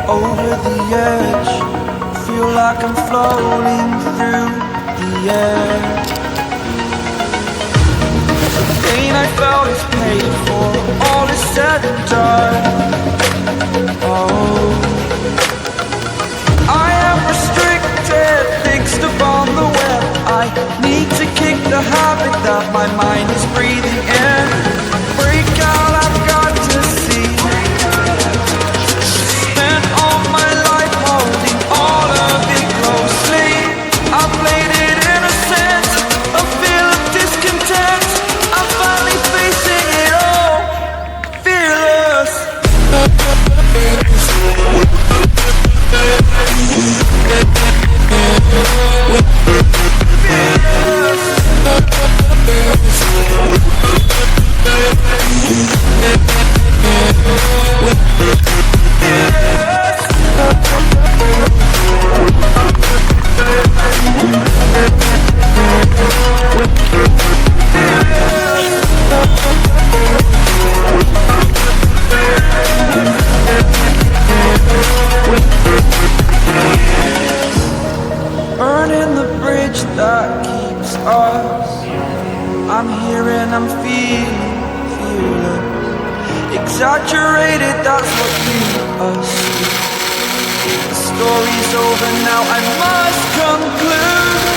Over the edge, feel like I'm floating through the air. The pain I felt is paid for, all is said and done. Oh, I am restricted, fixed upon the web. I need to kick the habit that my mind is breathing in. Break out, I've got to see. Spent all my life holding all of it closely. I played it innocent, a feel of discontent. I'm finally facing it all, fearless. Burning the bridge that keeps us. I'm here and I'm feeling exaggerated, that's what made us speak. The story's over now, I must conclude.